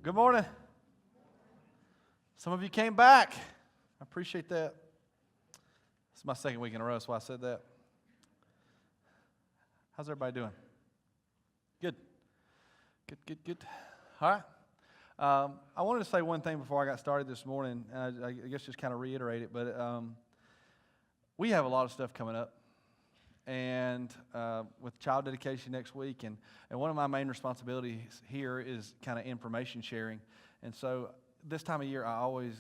Good morning. Some of you came back. I appreciate that. It's my second week in a row, that's why I said that. How's everybody doing? Good. Good. All right. I wanted to say one thing before I got started this morning. I guess just kind of reiterate it, but we have a lot of stuff coming up. And with child dedication next week, and one of my main responsibilities here is kind of information sharing. And so this time of year, I always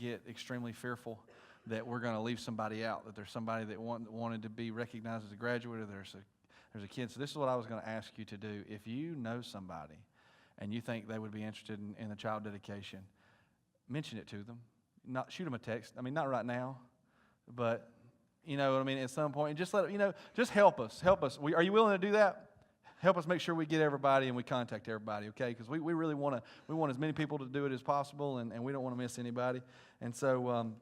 get extremely fearful that we're going to leave somebody out, that there's somebody that wanted to be recognized as a graduate, or there's a kid. So this is what I was going to ask you to do. If you know somebody and you think they would be interested in the child dedication, mention it to them. Not shoot them a text. I mean, not right now, but you know what I mean, at some point, and just just help us. Are you willing to do that? Help us make sure we get everybody and we contact everybody, okay? Because we really want as many people to do it as possible, and we don't want to miss anybody. And so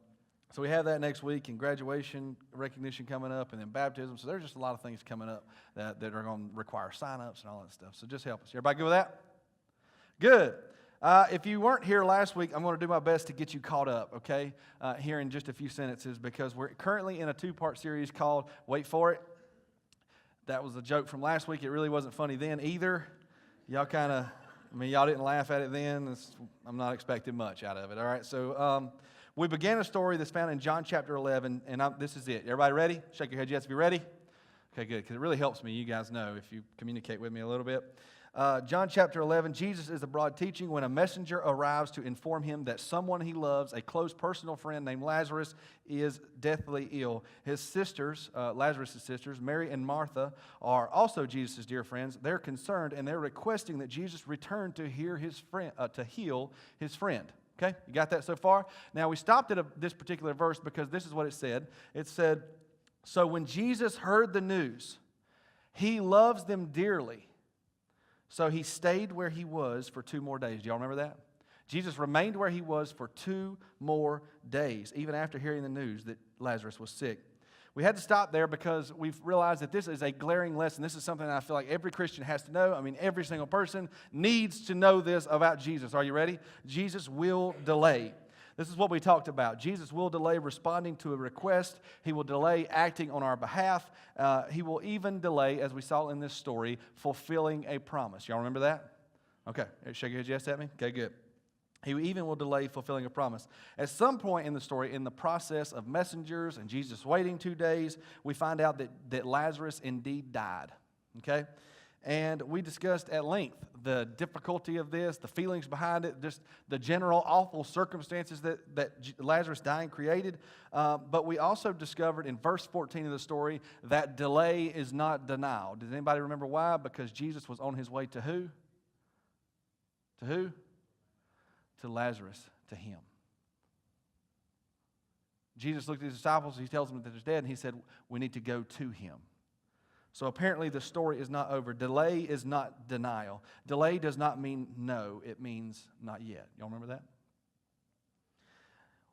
we have that next week, and graduation recognition coming up, and then baptism. So there's just a lot of things coming up that are going to require sign-ups and all that stuff. So just help us. Everybody good with that? Good. If you weren't here last week, I'm going to do my best to get you caught up, okay, here in just a few sentences, because we're currently in a two-part series called Wait For It. That was a joke from last week. It really wasn't funny then either. Y'all y'all didn't laugh at it then. I'm not expecting much out of it, all right? So we began a story that's found in John chapter 11, and this is it. Everybody ready? Shake your head yes if you're ready. Okay, good, because it really helps me. You guys know if you communicate with me a little bit. John chapter 11, Jesus is abroad teaching when a messenger arrives to inform him that someone he loves, a close personal friend named Lazarus, is deathly ill. His sisters, Lazarus' sisters, Mary and Martha, are also Jesus' dear friends. They're concerned, and they're requesting that Jesus return to heal his friend. Okay, you got that so far? Now, we stopped at this particular verse because this is what it said. It said, "So when Jesus heard the news, he loves them dearly. So he stayed where he was for 2 more days." Do y'all remember that? Jesus remained where he was for 2 more days, even after hearing the news that Lazarus was sick. We had to stop there because we've realized that this is a glaring lesson. This is something that I feel like every Christian has to know. I mean, every single person needs to know this about Jesus. Are you ready? Jesus will delay. This is what we talked about. Jesus will delay responding to a request. He will delay acting on our behalf. He will even delay, as we saw in this story, fulfilling a promise. Y'all remember that? Okay. Shake your head yes at me. Okay, good. He even will delay fulfilling a promise. At some point in the story, in the process of messengers and Jesus waiting 2 days, we find out that Lazarus indeed died. Okay? And we discussed at length the difficulty of this, the feelings behind it, just the general awful circumstances that Lazarus dying created. But we also discovered in verse 14 of the story that delay is not denial. Does anybody remember why? Because Jesus was on his way to who? To who? To Lazarus, to him. Jesus looked at his disciples, he tells them that he's dead, and he said, we need to go to him. So apparently the story is not over. Delay is not denial. Delay does not mean no. It means not yet. Y'all remember that?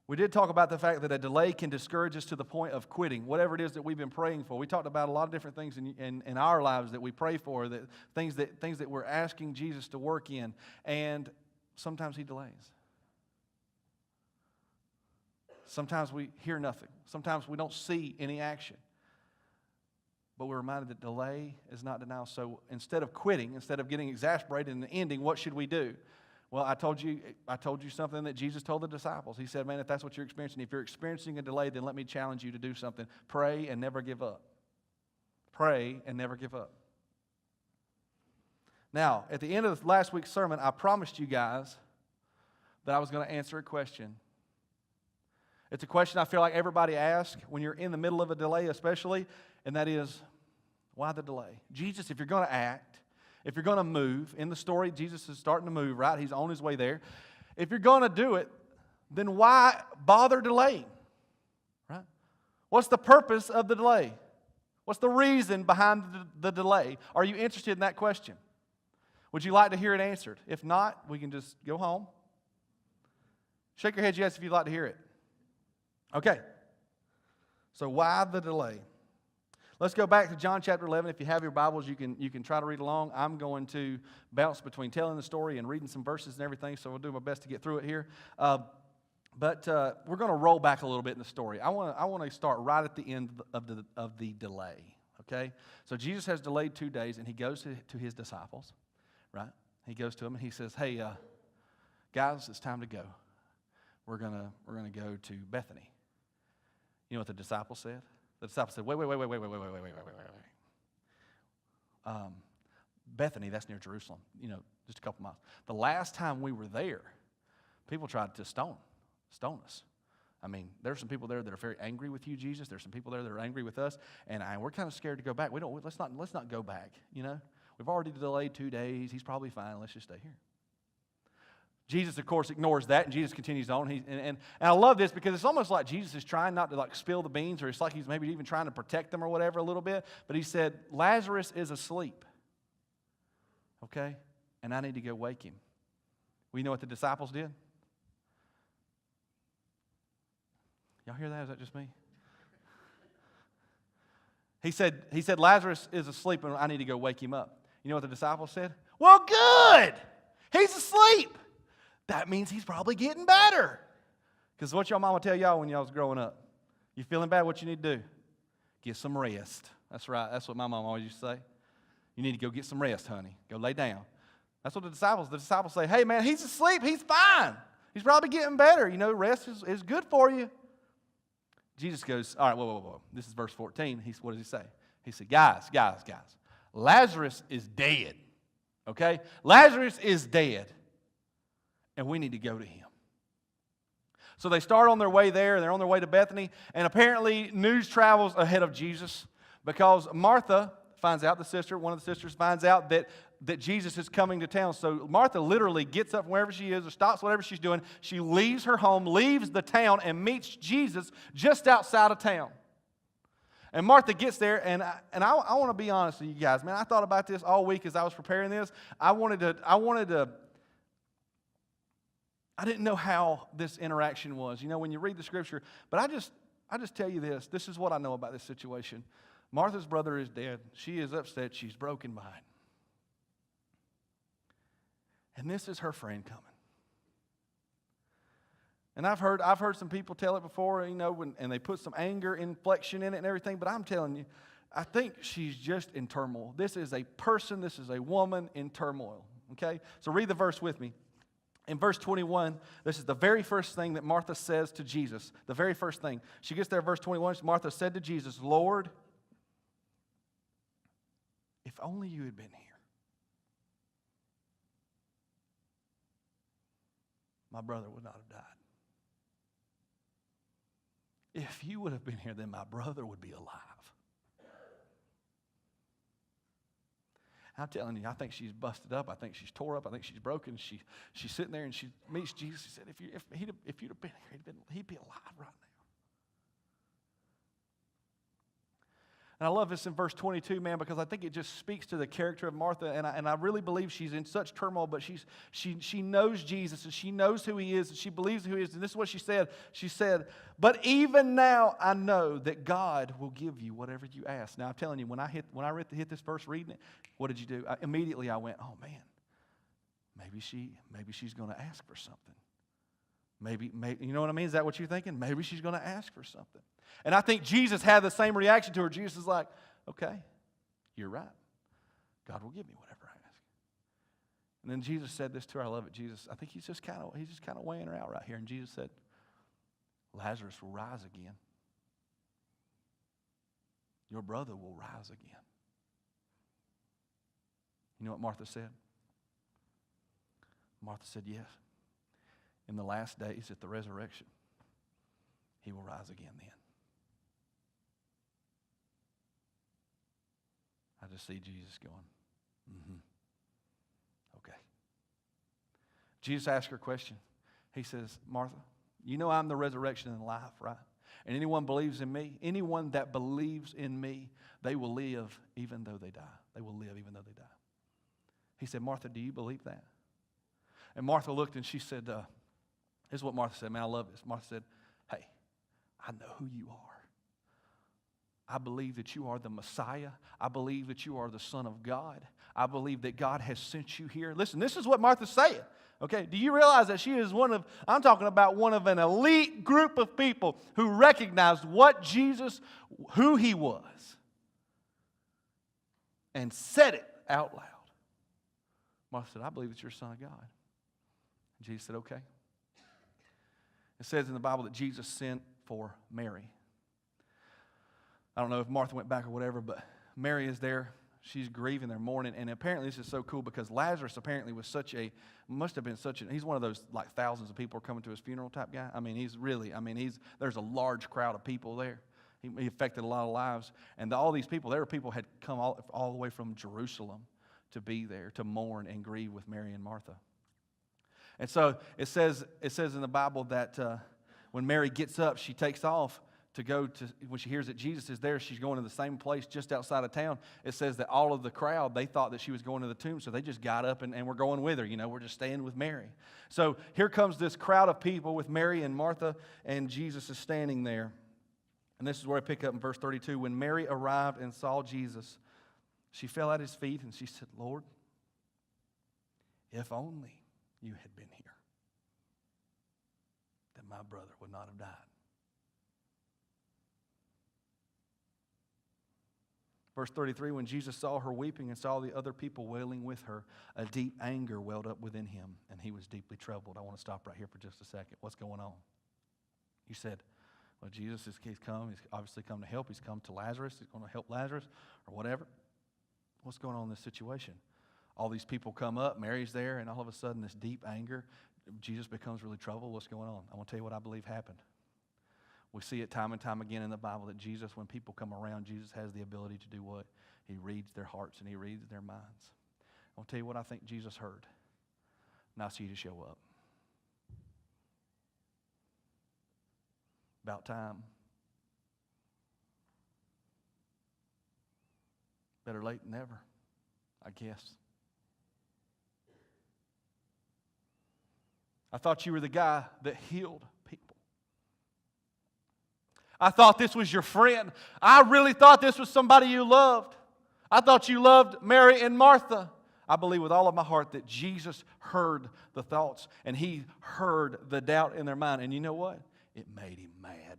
We did talk about the fact that a delay can discourage us to the point of quitting, whatever it is that we've been praying for. We talked about a lot of different things in our lives that we pray for, things that we're asking Jesus to work in, and sometimes he delays. Sometimes we hear nothing. Sometimes we don't see any action. But we're reminded that delay is not denial. So instead of quitting, instead of getting exasperated and ending, what should we do? Well, I told you something that Jesus told the disciples. He said, man, if that's what you're experiencing, if you're experiencing a delay, then let me challenge you to do something. Pray and never give up. Pray and never give up. Now, at the end of last week's sermon, I promised you guys that I was going to answer a question. It's a question I feel like everybody asks when you're in the middle of a delay especially, and that is, why the delay? Jesus, if you're going to act, if you're going to move, in the story, Jesus is starting to move, right? He's on his way there. If you're going to do it, then why bother delaying? Right? What's the purpose of the delay? What's the reason behind the delay? Are you interested in that question? Would you like to hear it answered? If not, we can just go home. Shake your head yes if you'd like to hear it. Okay. So why the delay? let's go back to John chapter 11. If you have your Bibles, you can try to read along. I'm going to bounce between telling the story and reading some verses and everything, so we'll do my best to get through it here. But we're going to roll back a little bit in the story. I want to start right at the end of the delay. Okay, so Jesus has delayed 2 days, and he goes to his disciples. Right, he goes to them and he says, "Hey, guys, it's time to go. We're gonna go to Bethany." You know what the disciples said? The disciples said, "Wait. Bethany, that's near Jerusalem. Just a couple miles. The last time we were there, people tried to stone us. I mean, there's some people there that are very angry with you, Jesus. There's some people there that are angry with us, and we're kind of scared to go back. Let's not go back. We've already delayed 2 days. He's probably fine. Let's just stay here." Jesus, of course, ignores that, and Jesus continues on. And I love this because it's almost like Jesus is trying not to spill the beans, or it's like he's maybe even trying to protect them or whatever a little bit. But he said, "Lazarus is asleep. Okay, and I need to go wake him." Well, you know what the disciples did? Y'all hear that? Is that just me? He said, "Lazarus is asleep and I need to go wake him up." You know what the disciples said? "Well, good. He's asleep. That means he's probably getting better." Because what your mama tell y'all when y'all was growing up? You feeling bad, what you need to do? Get some rest. That's right. That's what my mom always used to say. You need to go get some rest, honey. Go lay down. That's what the disciples say. "Hey, man, he's asleep. He's fine. He's probably getting better. Rest is good for you." Jesus goes, "All right, whoa. This is verse 14. What does he say? He said, guys, Lazarus is dead, okay? Lazarus is dead, and we need to go to him." So they start on their way there, and they're on their way to Bethany, and apparently news travels ahead of Jesus because Martha finds out, one of the sisters finds out that Jesus is coming to town. So Martha literally gets up from wherever she is or stops whatever she's doing. She leaves her home, leaves the town, and meets Jesus just outside of town. And Martha gets there, and I want to be honest with you guys, man. I thought about this all week as I was preparing this. I didn't know how this interaction was, when you read the scripture. But I just tell you this. This is what I know about this situation. Martha's brother is dead. She is upset. She's broken by it. And this is her friend coming. And I've heard some people tell it before, and they put some anger inflection in it and everything. But I'm telling you, I think she's just in turmoil. This is a person. This is a woman in turmoil. Okay? So read the verse with me. In verse 21, this is the very first thing that Martha says to Jesus. The very first thing. She gets there, verse 21. Martha said to Jesus, "Lord, if only you had been here, my brother would not have died. If you would have been here, then my brother would be alive." I'm telling you, I think she's busted up. I think she's tore up. I think she's broken. She's sitting there and she meets Jesus. She said, if you'd have been here, he'd be alive right now. And I love this in verse 22, man, because I think it just speaks to the character of Martha. And I really believe she's in such turmoil, but she knows Jesus, and she knows who he is, and she believes who he is. And this is what she said. She said, "But even now I know that God will give you whatever you ask." Now I'm telling you, when I hit this verse reading it, what did you do? Immediately I went, "Oh man, maybe she's going to ask for something. Maybe, you know what I mean? Is that what you're thinking? Maybe she's going to ask for something." And I think Jesus had the same reaction to her. Jesus is like, "Okay, you're right. God will give me whatever I ask." And then Jesus said this to her. I love it. Jesus, I think he's just kind of weighing her out right here. And Jesus said, "Lazarus will rise again. Your brother will rise again." You know what Martha said? Martha said, "Yes. In the last days at the resurrection, he will rise again then." I just see Jesus going, okay. Jesus asked her a question. He says, "Martha, you know I'm the resurrection and the life, right? And anyone believes in me, anyone that believes in me, they will live even though they die." They will live even though they die. He said, "Martha, do you believe that?" And Martha looked and she said, this is what Martha said. Man, I love this. Martha said, "Hey, I know who you are. I believe that you are the Messiah. I believe that you are the Son of God. I believe that God has sent you here. Listen, this is what Martha's saying. Okay, do you realize that she is I'm talking about one of an elite group of people who recognized what Jesus, who he was, and said it out loud. Martha said, I believe that you're the Son of God. And Jesus said, okay. It says in the Bible that Jesus sent for Mary. I don't know if Martha went back or whatever, but Mary is there. She's grieving, they're mourning, and apparently this is so cool because Lazarus apparently was he's one of those like thousands of people are coming to his funeral type guy. I mean, there's a large crowd of people there. He affected a lot of lives, and all these people, there were people had come all the way from Jerusalem to be there, to mourn and grieve with Mary and Martha. And so it says in the Bible that when Mary gets up, she takes off when she hears that Jesus is there, she's going to the same place just outside of town. It says that all of the crowd, they thought that she was going to the tomb, so they just got up and were going with her. We're just staying with Mary. So here comes this crowd of people with Mary and Martha, and Jesus is standing there. And this is where I pick up in verse 32. When Mary arrived and saw Jesus, she fell at his feet and she said, Lord, if only you had been here, then my brother would not have died. Verse 33, when Jesus saw her weeping and saw the other people wailing with her, a deep anger welled up within him, and he was deeply troubled. I want to stop right here for just a second. What's going on? You said, well, Jesus, he's come. He's obviously come to help. He's come to Lazarus. He's going to help Lazarus or whatever. What's going on in this situation? All these people come up. Mary's there, and all of a sudden this deep anger, Jesus becomes really troubled. What's going on? I want to tell you what I believe happened. We see it time and time again in the Bible that Jesus, when people come around, Jesus has the ability to do what? He reads their hearts and he reads their minds. I'll tell you what I think Jesus heard. Now see you to show up. About time. Better late than never, I guess. I thought you were the guy that healed people. I thought this was your friend. I really thought this was somebody you loved. I thought you loved Mary and Martha. I believe with all of my heart that Jesus heard the thoughts and he heard the doubt in their mind. And you know what? It made him mad.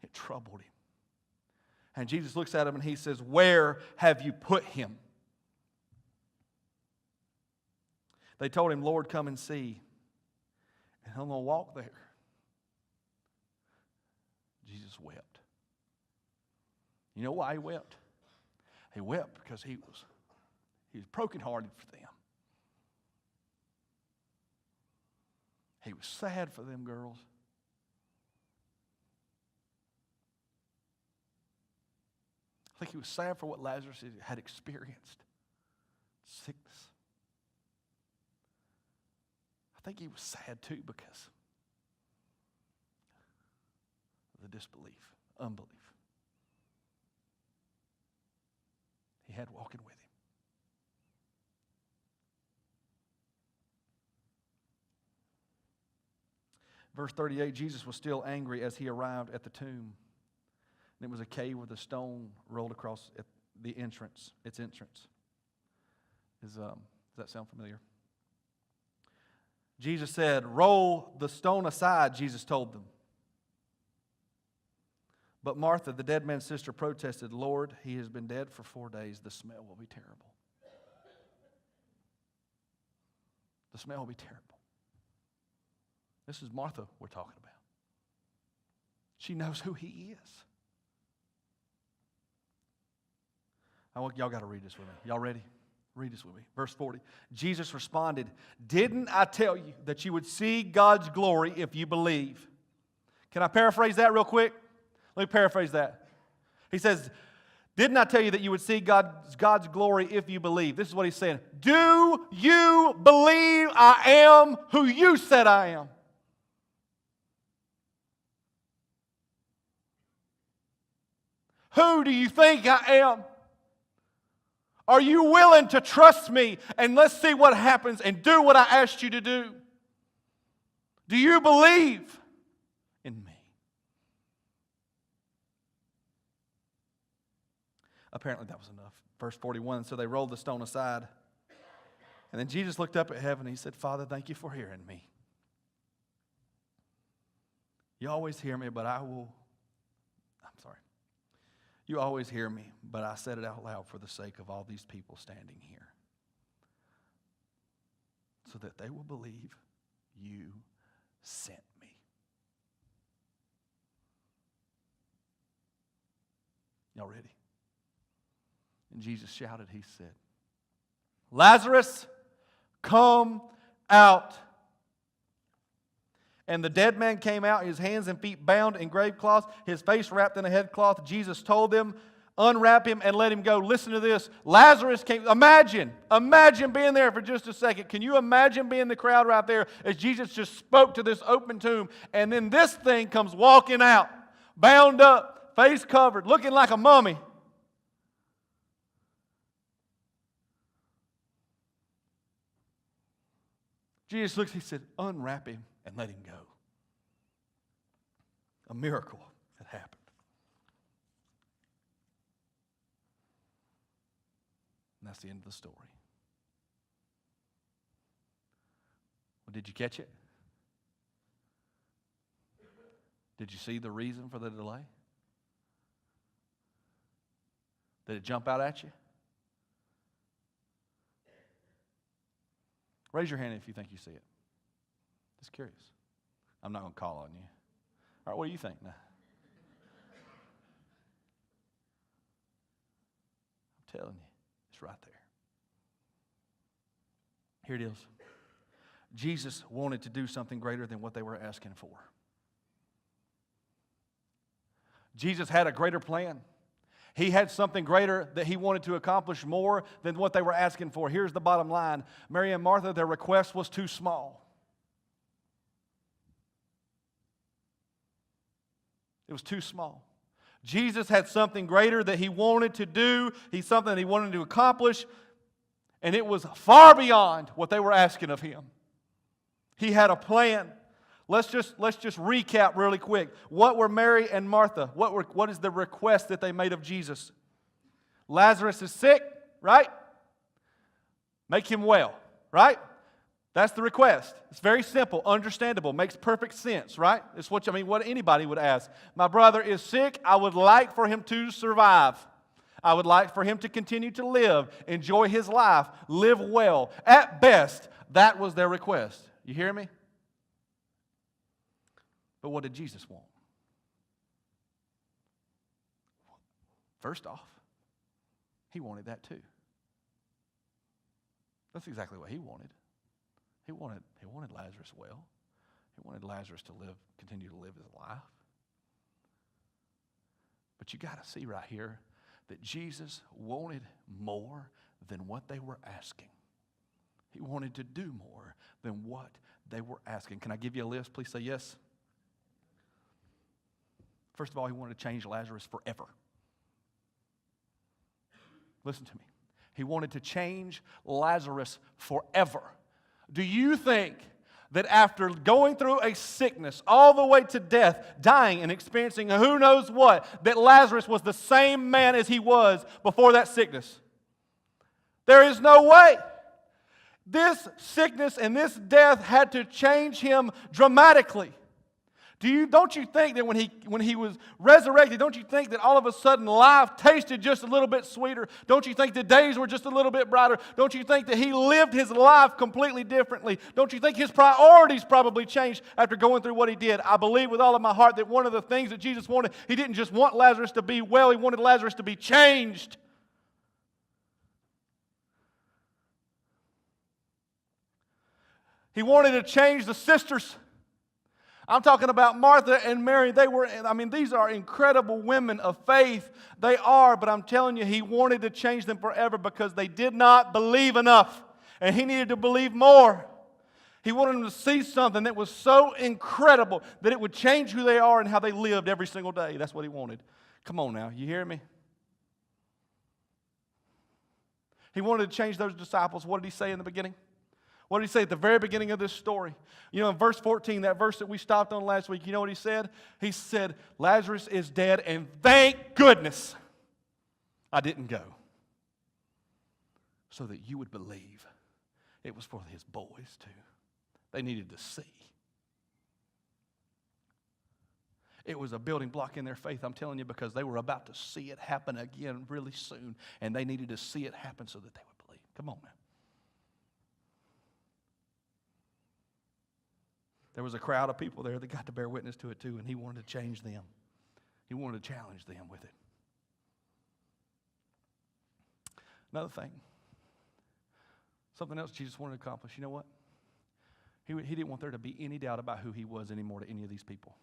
It troubled him. And Jesus looks at him and he says, where have you put him? They told him, Lord, come and see. And I'm going to walk there. Jesus wept. You know why he wept? He wept because he was brokenhearted for them. He was sad for them girls. I think he was sad for what Lazarus had experienced. Sickness. I think he was sad too because of the disbelief, unbelief. He had walking with him. Verse 38, Jesus was still angry as he arrived at the tomb. And it was a cave with a stone rolled across its entrance. Does that sound familiar? Jesus said, roll the stone aside, Jesus told them. But Martha, the dead man's sister, protested, Lord, he has been dead for 4 days. The smell will be terrible. The smell will be terrible. This is Martha we're talking about. She knows who he is. Y'all got to read this with me. Y'all ready? Read this with me. Verse 40. Jesus responded, didn't I tell you that you would see God's glory if you believe? Can I paraphrase that real quick? Let me paraphrase that. He says, didn't I tell you that you would see God's glory if you believe? This is what he's saying. Do you believe I am who you said I am? Who do you think I am? Are you willing to trust me and let's see what happens and do what I asked you to do? Do you believe in me? Apparently that was enough. Verse 41, so they rolled the stone aside. And then Jesus looked up at heaven and he said, Father, thank you for hearing me. You always hear me, but You always hear me, but I said it out loud for the sake of all these people standing here, so that they will believe you sent me. Y'all ready? And Jesus shouted, he said, Lazarus, come out. And the dead man came out, his hands and feet bound in grave cloths, his face wrapped in a headcloth. Jesus told them, unwrap him and let him go. Listen to this. Lazarus came. Imagine being there for just a second. Can you imagine being the crowd right there as Jesus just spoke to this open tomb, and then this thing comes walking out, bound up, face covered, looking like a mummy. Jesus looks, he said, unwrap him and let him go. A miracle had happened. And that's the end of the story. Well, did you catch it? Did you see the reason for the delay? Did it jump out at you? Raise your hand if you think you see it. Just curious. I'm not going to call on you. All right, what do you think now? I'm telling you, it's right there. Here it is. Jesus wanted to do something greater than what they were asking for. Jesus had a greater plan. He had something greater that he wanted to accomplish more than what they were asking for. Here's the bottom line. Mary and Martha, their request was too small. It was too small. Jesus had something greater that he wanted to do. Something that he wanted to accomplish. And it was far beyond what they were asking of him. He had a plan. Let's just recap really quick. What were Mary and Martha? What is the request that they made of Jesus? Lazarus is sick, right? Make him well, right? That's the request. It's very simple, understandable, makes perfect sense, right? It's what anybody would ask. My brother is sick. I would like for him to survive. I would like for him to continue to live, enjoy his life, live well. At best, that was their request. You hear me? But what did Jesus want? First off, he wanted that too. That's exactly what he wanted. He wanted Lazarus well. He wanted Lazarus to continue to live his life. But you got to see right here that Jesus wanted more than what they were asking. He wanted to do more than what they were asking. Can I give you a list? Please say yes. First of all, he wanted to change Lazarus forever. Listen to me. He wanted to change Lazarus forever. Do you think that after going through a sickness all the way to death, dying and experiencing who knows what, that Lazarus was the same man as he was before that sickness? There is no way. This sickness and this death had to change him dramatically. Don't you think that when he was resurrected, don't you think that all of a sudden life tasted just a little bit sweeter? Don't you think the days were just a little bit brighter? Don't you think that he lived his life completely differently? Don't you think his priorities probably changed after going through what he did? I believe with all of my heart that one of the things that Jesus wanted, he didn't just want Lazarus to be well, he wanted Lazarus to be changed. He wanted to change the sisters. I'm talking about Martha and Mary. These are incredible women of faith. They are, but I'm telling you, he wanted to change them forever because they did not believe enough. And he needed to believe more. He wanted them to see something that was so incredible that it would change who they are and how they lived every single day. That's what he wanted. Come on now, you hear me? He wanted to change those disciples. What did he say in the beginning? What did he say at the very beginning of this story? You know, in verse 14, that verse that we stopped on last week, you know what he said? He said, Lazarus is dead, and thank goodness. I didn't go so that you would believe. It was for his boys too. They needed to see. It was a building block in their faith, I'm telling you, because they were about to see it happen again really soon, and they needed to see it happen so that they would believe. Come on now. There was a crowd of people there that got to bear witness to it too, and he wanted to change them. He wanted to challenge them with it. Another thing, something else Jesus wanted to accomplish. You know what? He didn't want there to be any doubt about who he was anymore to any of these people.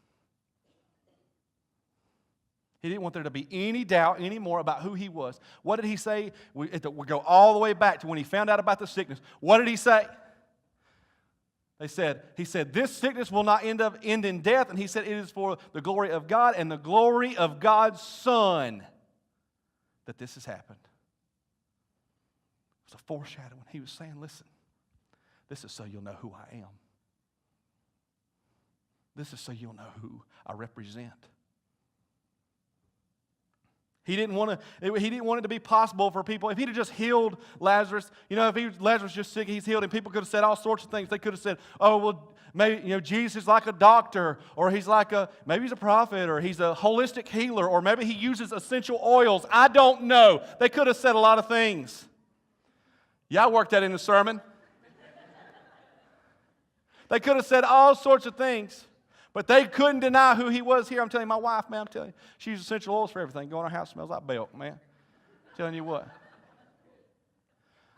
He didn't want there to be any doubt anymore about who he was. What did he say? We go all the way back to when he found out about the sickness. What did he say? He said, this sickness will not end in death. And he said, it is for the glory of God and the glory of God's Son that this has happened. It was a foreshadowing. He was saying, listen, this is so you'll know who I am. This is so you'll know who I represent. He didn't want it to be possible for people. If he'd have just healed Lazarus, if Lazarus was just sick, he's healed, and people could have said all sorts of things. They could have said, oh, well, maybe, Jesus is like a doctor, or maybe he's a prophet, or he's a holistic healer, or maybe he uses essential oils. I don't know. They could have said a lot of things. Yeah, I worked that in the sermon. They could have said all sorts of things. But they couldn't deny who he was here. I'm telling you, my wife, man, I'm telling you, she uses essential oils for everything. Go in her house, smells like milk, man. I'm telling you what.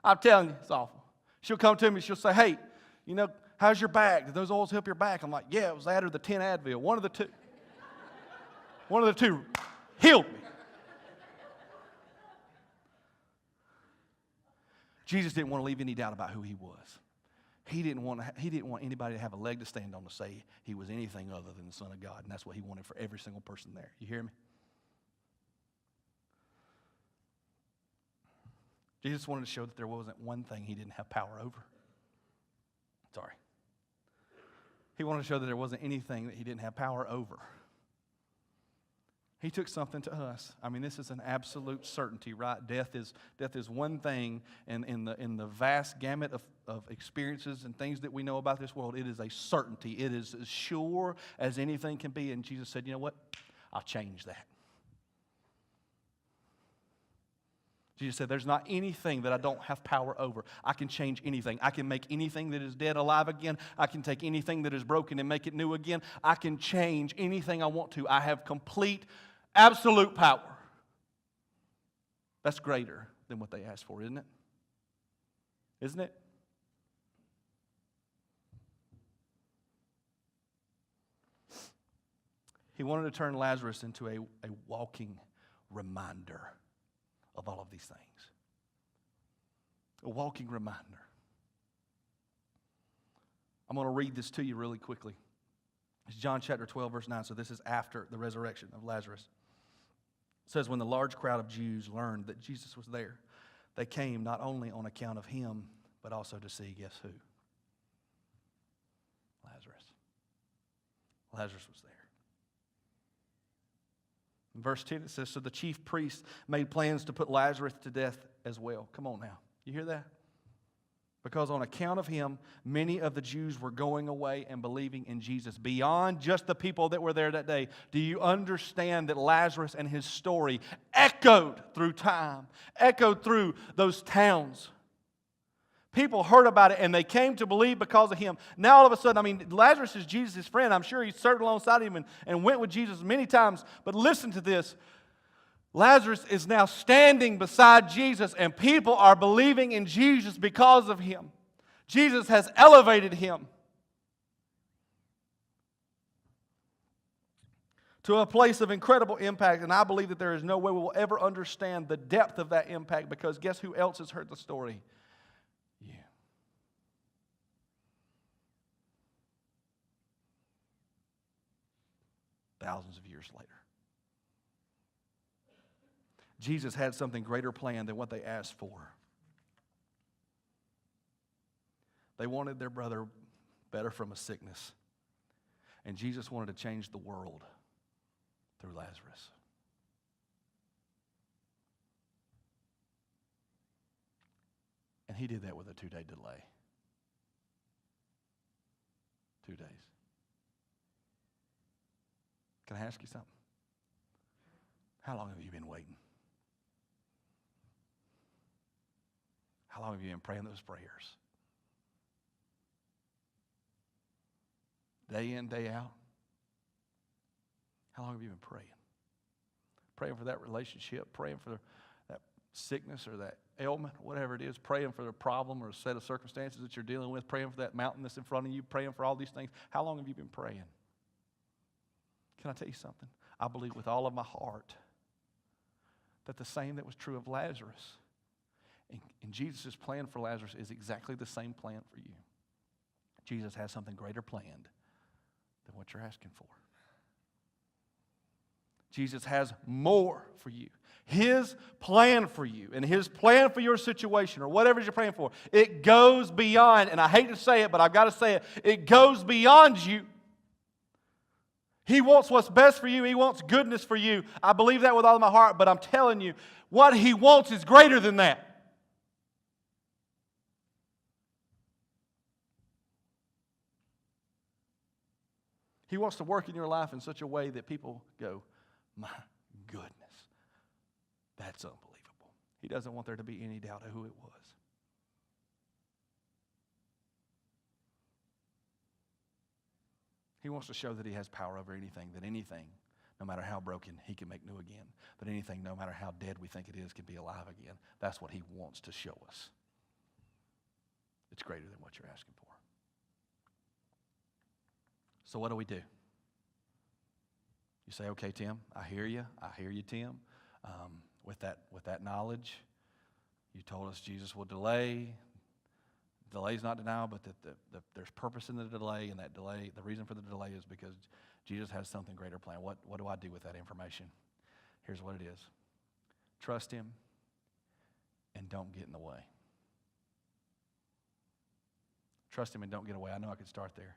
I'm telling you, it's awful. She'll come to me, she'll say, hey, how's your back? Did those oils help your back? I'm like, yeah, it was that or the 10 Advil. One of the two. One of the two healed me. Jesus didn't want to leave any doubt about who he was. He didn't want anybody to have a leg to stand on to say he was anything other than the Son of God. And that's what he wanted for every single person there. You hear me? Jesus wanted to show that there wasn't one thing he didn't have power over. Sorry. He wanted to show that there wasn't anything that he didn't have power over. He took something to us. I mean, this is an absolute certainty, right? Death is one thing in the vast gamut of experiences and things that we know about this world. It is a certainty. It is as sure as anything can be. And Jesus said, you know what? I'll change that. Jesus said, there's not anything that I don't have power over. I can change anything. I can make anything that is dead alive again. I can take anything that is broken and make it new again. I can change anything I want to. I have complete, absolute power. That's greater than what they asked for, isn't it? Isn't it? He wanted to turn Lazarus into a walking reminder of all of these things. A walking reminder. I'm going to read this to you really quickly. It's John chapter 12, verse 9. So this is after the resurrection of Lazarus. It says, when the large crowd of Jews learned that Jesus was there, they came not only on account of him, but also to see, guess who? Lazarus. Lazarus was there. In verse 10 it says, so the chief priests made plans to put Lazarus to death as well. Come on now. You hear that? Because on account of him, many of the Jews were going away and believing in Jesus beyond just the people that were there that day. Do you understand that Lazarus and his story echoed through time, echoed through those towns? People heard about it and they came to believe because of him. Now all of a sudden, Lazarus is Jesus' friend. I'm sure he served alongside him and went with Jesus many times. But listen to this. Lazarus is now standing beside Jesus and people are believing in Jesus because of him. Jesus has elevated him to a place of incredible impact. And I believe that there is no way we will ever understand the depth of that impact, because guess who else has heard the story? You. Thousands of years later. Jesus had something greater planned than what they asked for. They wanted their brother better from a sickness. And Jesus wanted to change the world through Lazarus. And he did that with a 2-day delay. 2 days. Can I ask you something? How long have you been waiting? How long have you been praying those prayers? Day in, day out? How long have you been praying? Praying for that relationship, praying for that sickness or that ailment, whatever it is, praying for a problem or a set of circumstances that you're dealing with, praying for that mountain that's in front of you, praying for all these things. How long have you been praying? Can I tell you something? I believe with all of my heart that the same that was true of Lazarus and Jesus' plan for Lazarus is exactly the same plan for you. Jesus has something greater planned than what you're asking for. Jesus has more for you. His plan for you and His plan for your situation or whatever you're praying for, it goes beyond, and I hate to say it, but I've got to say it, it goes beyond you. He wants what's best for you. He wants goodness for you. I believe that with all of my heart, but I'm telling you, what He wants is greater than that. He wants to work in your life in such a way that people go, my goodness, that's unbelievable. He doesn't want there to be any doubt of who it was. He wants to show that He has power over anything, that anything, no matter how broken, He can make new again. That anything, no matter how dead we think it is, can be alive again. That's what He wants to show us. It's greater than what you're asking for. So what do we do? You say, okay, Tim, I hear you, Tim. With that knowledge, you told us Jesus will delay. Delay's not denial, but that there's purpose in the delay, and that delay, the reason for the delay is because Jesus has something greater planned. What do I do with that information? Here's what it is. Trust Him and don't get in the way. Trust Him and don't get away. I know I could start there.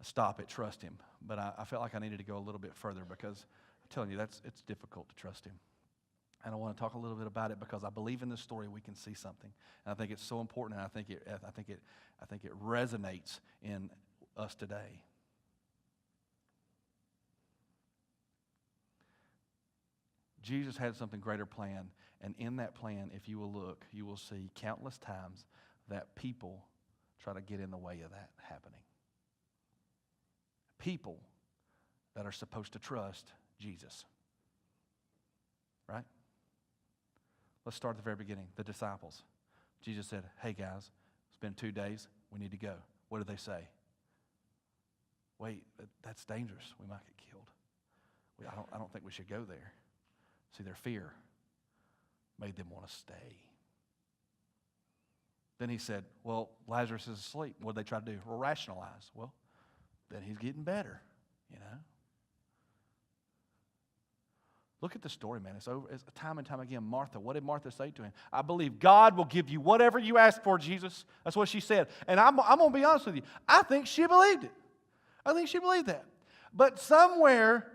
Stop it, trust Him. But I felt like I needed to go a little bit further because I'm telling you, it's difficult to trust Him. And I want to talk a little bit about it because I believe in this story we can see something. And I think it's so important, and I think it resonates in us today. Jesus had something greater planned, and in that plan, if you will look, you will see countless times that people try to get in the way of that happening. People that are supposed to trust Jesus. Right? Let's start at the very beginning. The disciples. Jesus said, hey guys, it's been 2 days. We need to go. What did they say? Wait, that's dangerous. We might get killed. I don't think we should go there. See, their fear made them want to stay. Then He said, well, Lazarus is asleep. What did they try to do? Well, rationalize. Well, then he's getting better, you know. Look at the story, man. It's over. It's time and time again. Martha, what did Martha say to Him? I believe God will give you whatever you ask for, Jesus. That's what she said. And I'm going to be honest with you. I think she believed it. I think she believed that. But somewhere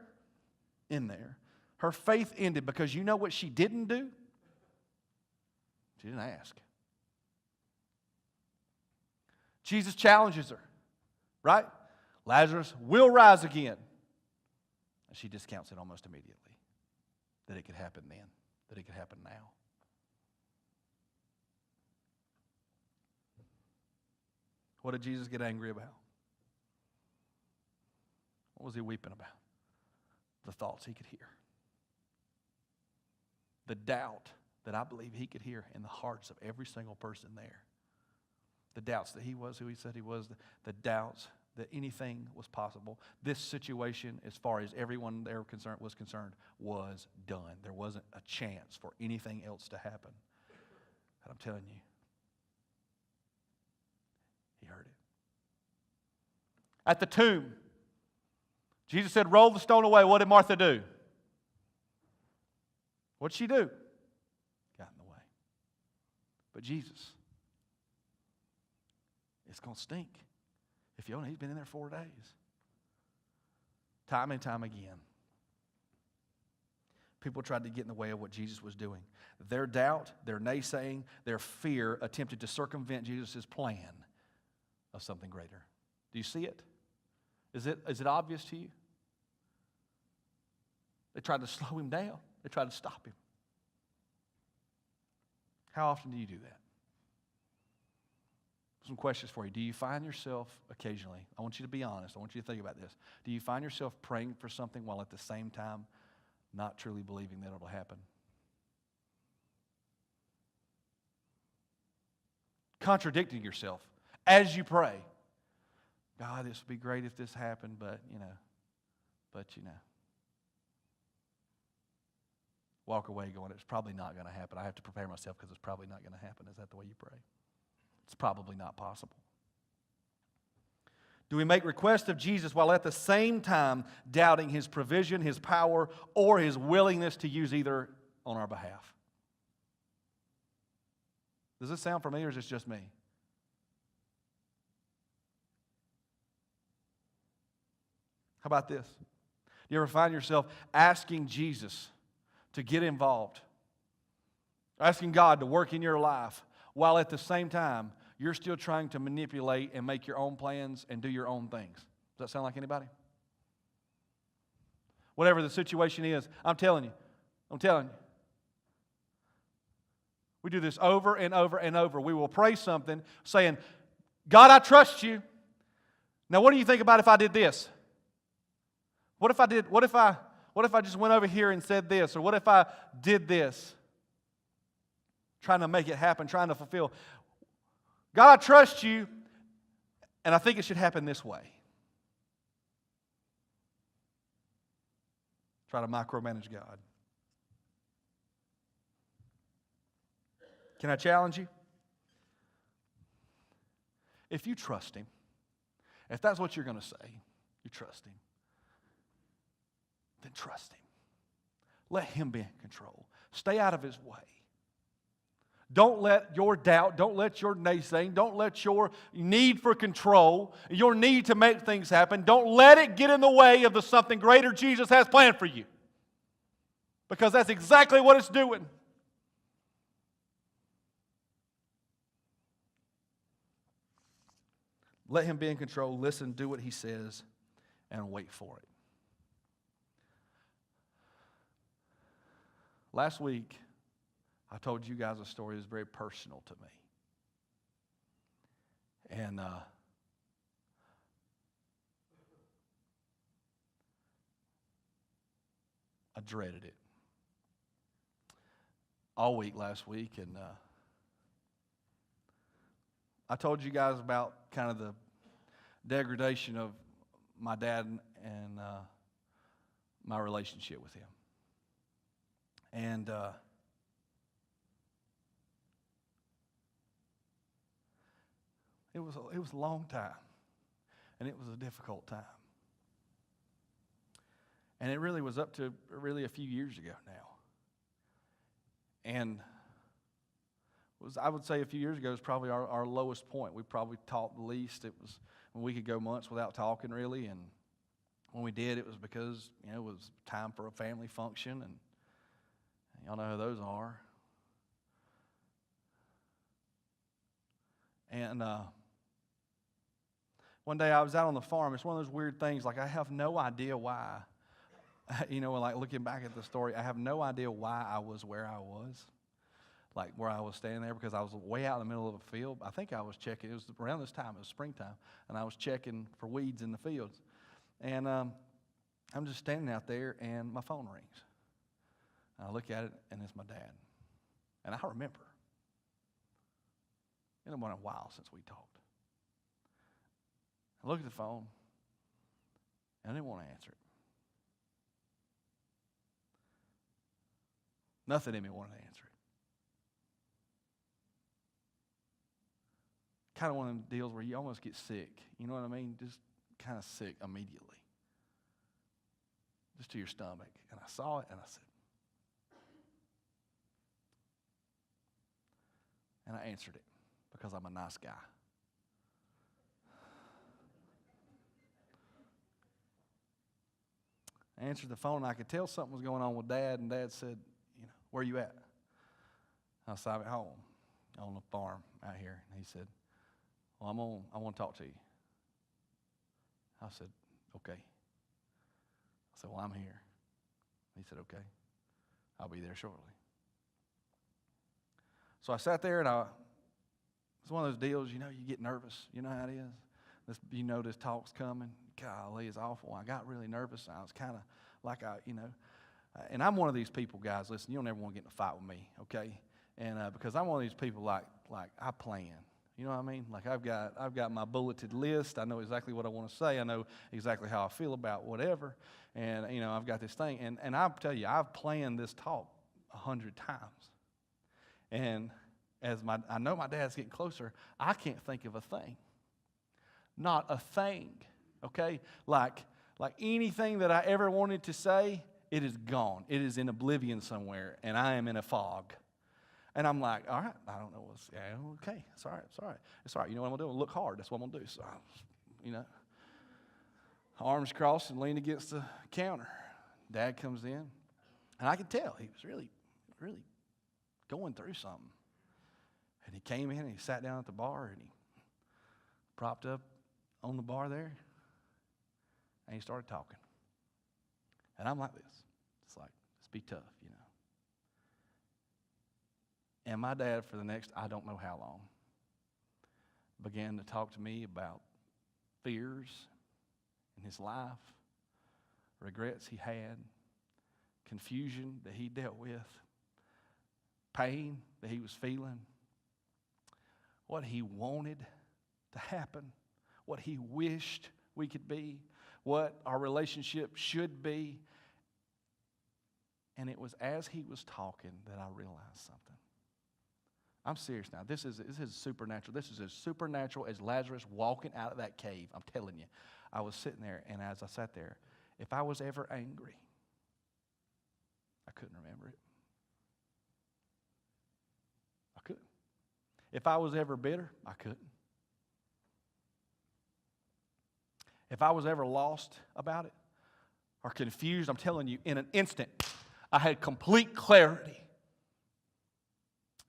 in there, her faith ended because you know what she didn't do? She didn't ask. Jesus challenges her, right? Lazarus will rise again. And she discounts it almost immediately. That it could happen then. That it could happen now. What did Jesus get angry about? What was He weeping about? The thoughts He could hear. The doubt that I believe He could hear in the hearts of every single person there. The doubts that He was who He said He was. The doubts that anything was possible. This situation, as far as everyone there was concerned, was done. There wasn't a chance for anything else to happen. And I'm telling you, He heard it. At the tomb, Jesus said, roll the stone away. What did Martha do? What did she do? Got in the way. But Jesus, it's going to stink. If you don't know, He's been in there 4 days. Time and time again. People tried to get in the way of what Jesus was doing. Their doubt, their naysaying, their fear attempted to circumvent Jesus' plan of something greater. Do you see it? Is it obvious to you? They tried to slow him down. They tried to stop him. How often do you do that? Some questions for you. Do you find yourself occasionally, I want you to be honest, I want you to think about this. Do you find yourself praying for something while at the same time not truly believing that it'll happen? Contradicting yourself as you pray. God, this would be great if this happened, but you know. Walk away going, it's probably not going to happen. I have to prepare myself because it's probably not going to happen. Is that the way you pray? It's probably not possible. Do we make requests of Jesus while at the same time doubting His provision, His power, or His willingness to use either on our behalf? Does this sound familiar or is this just me? How about this? Do you ever find yourself asking Jesus to get involved, asking God to work in your life, while at the same time you're still trying to manipulate and make your own plans and do your own things? Does that sound like anybody? Whatever the situation is, I'm telling you. We do this over and over and over. We will pray something saying, God, I trust you. Now what do you think about if I did this? What if I just went over here and said this? Or what if I did this? Trying to make it happen, trying to fulfill. God, I trust you, and I think it should happen this way. Try to micromanage God. Can I challenge you? If you trust Him, if that's what you're going to say, you trust Him, then trust Him. Let Him be in control. Stay out of His way. Don't let your doubt, don't let your naysaying, don't let your need for control, your need to make things happen, don't let it get in the way of the something greater Jesus has planned for you. Because that's exactly what it's doing. Let Him be in control. Listen, do what He says, and wait for it. Last week, I told you guys a story that was very personal to me. And I dreaded it all week last week. And I told you guys about kind of the degradation of my dad and my relationship with him. And it was a long time, and it was a difficult time. And it really was up to a few years ago now. And I would say a few years ago was probably our lowest point. We probably talked the least. It was when we could go months without talking really, and when we did, it was because it was time for a family function, and y'all know who those are. And one day I was out on the farm. It's one of those weird things, like I have no idea why. Like looking back at the story, I have no idea why I was where I was. Like where I was standing there, because I was way out in the middle of a field. I think I was checking, it was around this time, it was springtime, and I was checking for weeds in the fields. And I'm just standing out there, and my phone rings. And I look at it, and it's my dad. And I remember. It's been a while since we talked. I look at the phone, and I didn't want to answer it. Nothing in me wanted to answer it. Kind of one of them deals where you almost get sick. You know what I mean? Just kind of sick immediately. Just to your stomach. And I saw it, and I said, and I answered it because I'm a nice guy. I answered the phone, and I could tell something was going on with Dad, and Dad said, where you at? I said, I'm at home on the farm out here. And he said, well, I want to talk to you. I said, okay. I said, well, I'm here. He said, okay, I'll be there shortly. So I sat there, and it's one of those deals, you get nervous. You know how it is? This talk's coming. Golly, it's awful. I got really nervous. I was kind of like, and I'm one of these people, guys, listen, you don't ever want to get in a fight with me, okay? And because I'm one of these people like I plan. You know what I mean? Like I've got my bulleted list. I know exactly what I want to say. I know exactly how I feel about whatever. And, I've got this thing. And I'll tell you, I've planned this talk 100 times. And I know my dad's getting closer, I can't think of a thing. Not a thing, okay? Like anything that I ever wanted to say, it is gone. It is in oblivion somewhere, and I am in a fog. And I'm like, all right, I don't know what's, okay, it's all right. It's all right. You know what I'm going to do? I'm going to look hard. That's what I'm going to do. So, arms crossed and leaned against the counter. Dad comes in, and I could tell he was really, really going through something. And he came in, and he sat down at the bar, and he propped up on the bar there, and he started talking. And I'm like this. It's like, let's be tough, And my dad, for the next, I don't know how long, began to talk to me about fears in his life, regrets he had, confusion that he dealt with, pain that he was feeling, what he wanted to happen, what he wished we could be, what our relationship should be. And it was as he was talking that I realized something. I'm serious now. This is supernatural. This is as supernatural as Lazarus walking out of that cave. I'm telling you. I was sitting there, and as I sat there, if I was ever angry, I couldn't remember it. I couldn't. If I was ever bitter, I couldn't. If I was ever lost about it or confused, I'm telling you, in an instant, I had complete clarity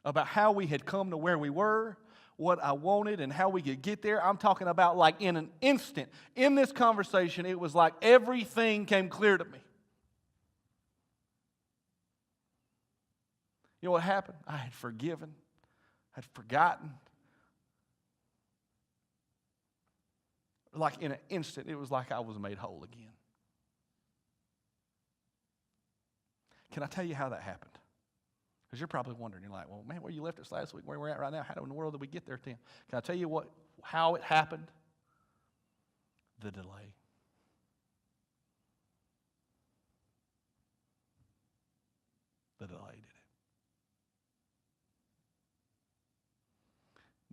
about how we had come to where we were, what I wanted, and how we could get there. I'm talking about like in an instant. In this conversation, it was like everything came clear to me. You know what happened? I had forgiven, had forgotten. Like in an instant, it was like I was made whole again. Can I tell you how that happened? Because you're probably wondering, you're like, well, man, where you left us last week, where we're at right now, how in the world did we get there, Tim? Can I tell you how it happened? The delay. The delay did it.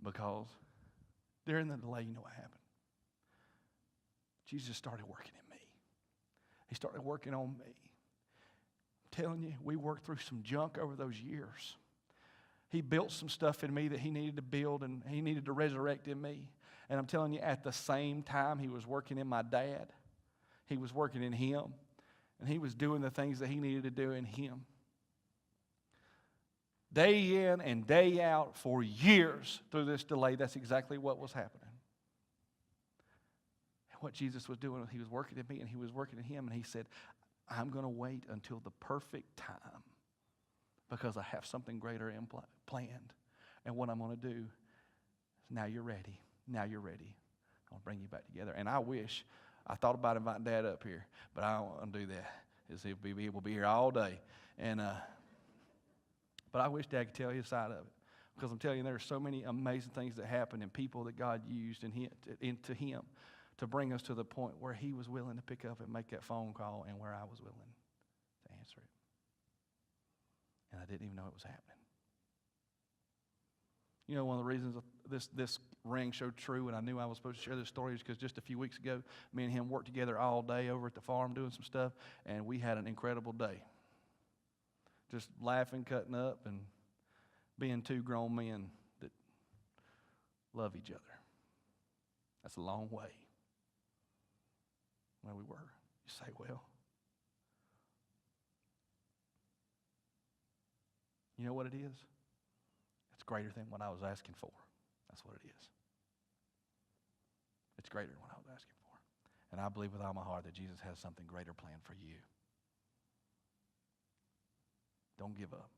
Because during the delay, you know what happened? Jesus started working in me. He started working on me. Telling you, we worked through some junk over those years. He built some stuff in me that he needed to build, and he needed to resurrect in me. And I'm telling you, at the same time, he was working in my dad. He was working in him, and he was doing the things that he needed to do in him. Day in and day out for years through this delay, that's exactly what was happening. And what Jesus was doing, he was working in me, and he was working in him, and he said, I'm going to wait until the perfect time because I have something greater planned. And what I'm going to do is, now you're ready. Now you're ready. I'll bring you back together. And I thought about inviting Dad up here, but I don't want to do that. He'll be able to be here all day. And but I wish Dad could tell his side of it. Because I'm telling you, there are so many amazing things that happened and people that God used into him to bring us to the point where he was willing to pick up and make that phone call and where I was willing to answer it. And I didn't even know it was happening. You know, one of the reasons this ring showed true and I knew I was supposed to share this story is because just a few weeks ago, me and him worked together all day over at the farm doing some stuff, and we had an incredible day. Just laughing, cutting up, and being two grown men that love each other. That's a long way. Where we were. You say, well, You know what it is? It's greater than what I was asking for. That's what it is. It's greater than what I was asking for. And I believe with all my heart that Jesus has something greater planned for you. Don't give up.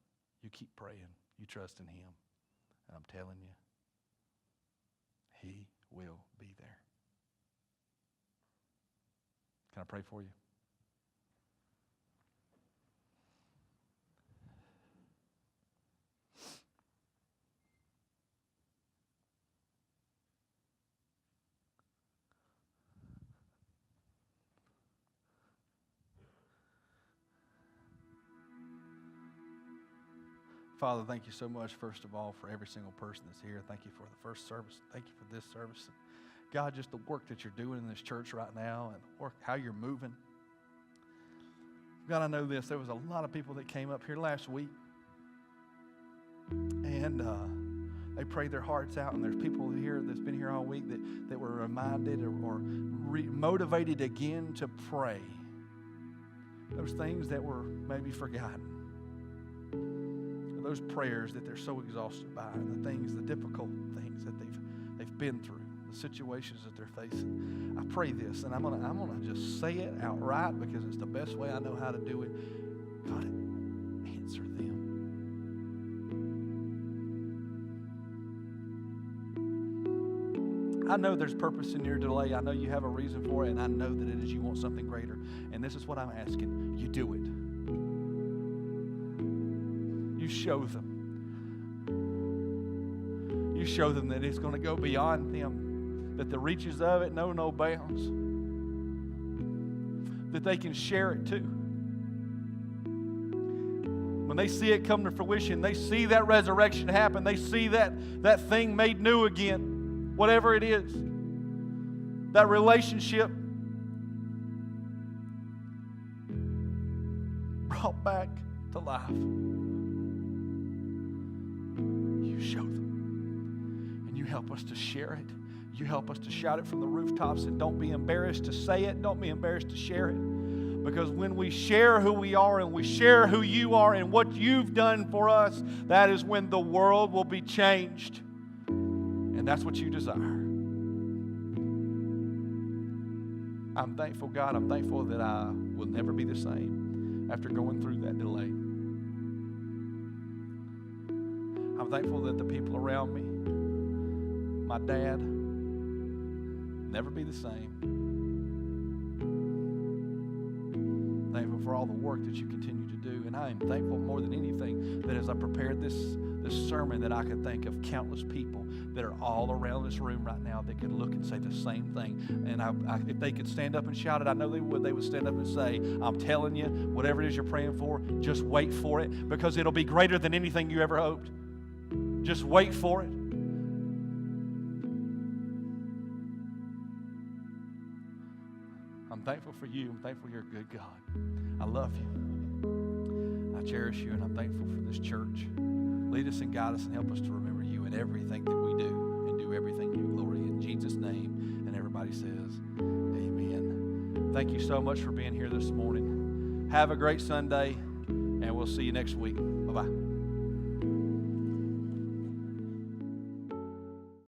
You keep praying. You trust in Him. And I'm telling you, He will be there. Can I pray for you? Father, thank you so much, first of all, for every single person that's here. Thank you for the first service. Thank you for this service. God, just the work that you're doing in this church right now and the work, how you're moving. God, I know this. There was a lot of people that came up here last week, and they prayed their hearts out, and there's people here that's been here all week that were reminded or motivated again to pray those things that were maybe forgotten. Those prayers that they're so exhausted by, and the things, the difficult things that they've been through, the situations that they're facing. I pray this, and I'm gonna just say it outright because it's the best way I know how to do it. God, answer them. I know there's purpose in your delay. I know you have a reason for it, and I know that it is you want something greater. And this is what I'm asking. You do it. You show them. You show them that it's going to go beyond them, that the reaches of it know no bounds, that they can share it too. When they see it come to fruition, they see that resurrection happen, they see that thing made new again, whatever it is, that relationship brought back to life. Show them. And you help us to share it. You help us to shout it from the rooftops, and don't be embarrassed to say it. Don't be embarrassed to share it. Because when we share who we are and we share who you are and what you've done for us, that is when the world will be changed. And that's what you desire. I'm thankful, God. I'm thankful that I will never be the same after going through that delay. I'm thankful that the people around me, my dad, never be the same. Thankful for all the work that you continue to do. And I am thankful more than anything that as I prepared this sermon, that I could think of countless people that are all around this room right now that could look and say the same thing. And if they could stand up and shout it, I know they would. They would stand up and say, I'm telling you, whatever it is you're praying for, just wait for it, because it'll be greater than anything you ever hoped. Just wait for it. I'm thankful for you. I'm thankful you're a good God. I love you. I cherish you, and I'm thankful for this church. Lead us and guide us and help us to remember you in everything that we do, and do everything in glory. In Jesus' name. And everybody says, amen. Thank you so much for being here this morning. Have a great Sunday, and we'll see you next week. Bye-bye.